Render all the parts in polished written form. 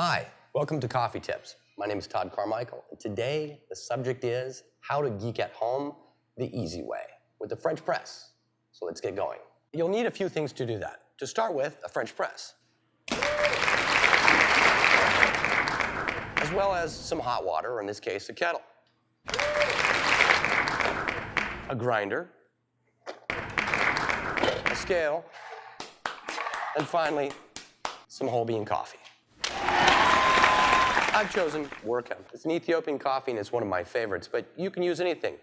Hi, welcome to Coffee Tips. My name is Todd Carmichael, and today the subject is how to geek at home the easy way with the French press. So let's get going. You'll need a few things to do that. To start with, a French press, as well as some hot water, or in this case, a kettle, a grinder, a scale, and finally, some whole bean coffee. I've chosen Worka. It's an Ethiopian coffee and it's one of my favorites, but you can use anything.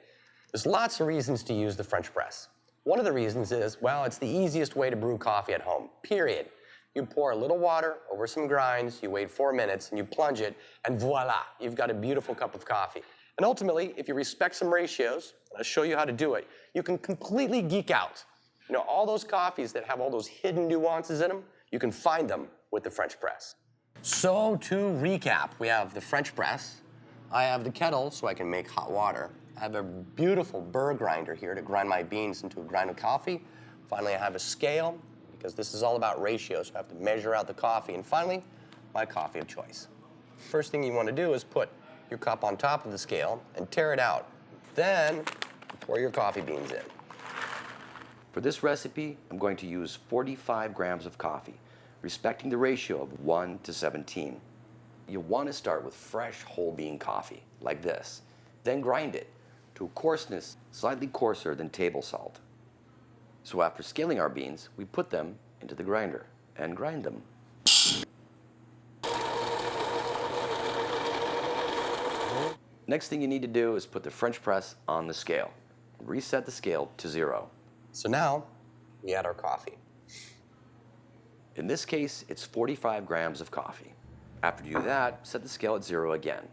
There's lots of reasons to use the French press. One of the reasons is, well, it's the easiest way to brew coffee at home, period. You pour a little water over some grinds, you wait 4 minutes, and you plunge it, and voila, you've got a beautiful cup of coffee. And ultimately, if you respect some ratios, and I'll show you how to do it, you can completely geek out. You know, all those coffees that have all those hidden nuances in them, you can find them with the French press. So to recap, we have the French press, I have the kettle so I can make hot water, I have a beautiful burr grinder here to grind my beans into a grind of coffee, finally I have a scale, because this is all about ratios, so I have to measure out the coffee, and finally, my coffee of choice. First thing you want to do is put your cup on top of the scale and tear it out. Then, pour your coffee beans in. For this recipe, I'm going to use 45 grams of coffee, respecting the ratio of 1 to 17. You'll want to start with fresh whole bean coffee, like this. Then grind it to a coarseness slightly coarser than table salt. So after scaling our beans, we put them into the grinder and grind them. Next thing you need to do is put the French press on the scale. Reset the scale to 0. So now, we add our coffee. In this case, it's 45 grams of coffee. After you do that, set the scale at 0 again.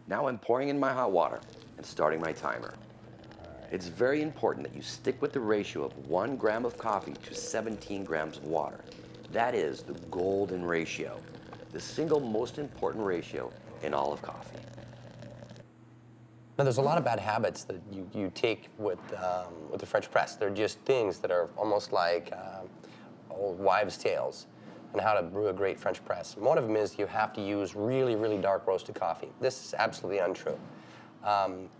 Now I'm pouring in my hot water and starting my timer. It's very important that you stick with the ratio of 1 gram of coffee to 17 grams of water. That is the golden ratio, the single most important ratio in all of coffee. Now, there's a lot of bad habits that you take with the French press. They're just things that are almost like old wives' tales on how to brew a great French press. And one of them is you have to use really, really dark roasted coffee. This is absolutely untrue.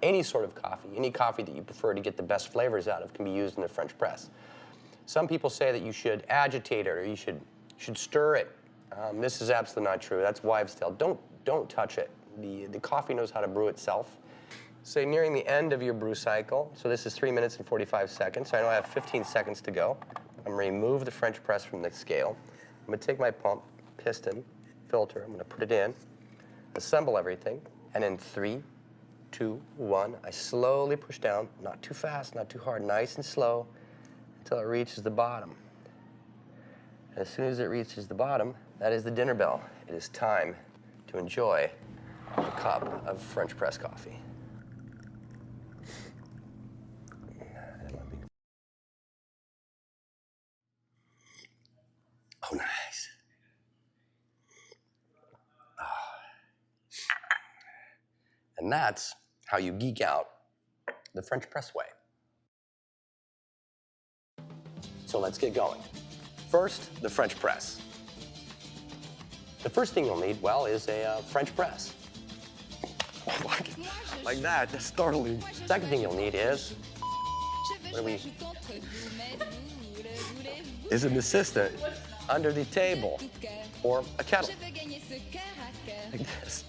Any sort of coffee, any coffee that you prefer to get the best flavors out of can be used in the French press. Some people say that you should agitate it or you should stir it. This is absolutely not true. That's wives' tale. Don't touch it. The coffee knows how to brew itself. Say nearing the end of your brew cycle, so this is 3 minutes and 45 seconds, so I know I have 15 seconds to go. I'm going to remove the French press from the scale. I'm going to take my pump, piston, filter, I'm going to put it in, assemble everything, and in 3, 2, 1, I slowly push down, not too fast, not too hard, nice and slow, until it reaches the bottom. And as soon as it reaches the bottom, that is the dinner bell. It is time to enjoy a cup of French press coffee. Oh, nice. Oh. And that's how you geek out the French press way. So let's get going. First, the French press. The first thing you'll need, well, is a French press. Like that, that's startling. Second thing you'll need is, is an assistant under the table, or a kettle, like this.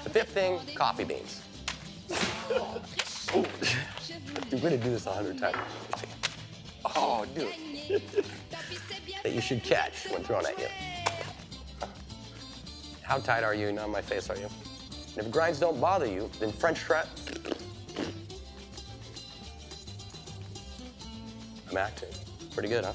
The fifth thing, coffee beans. Oh, you're going to do this 100 times. Oh, dude. That you should catch when thrown at you. How tight are you? Not on my face, are you? And if grinds don't bother you, then French press. I'm acting. Pretty good, huh?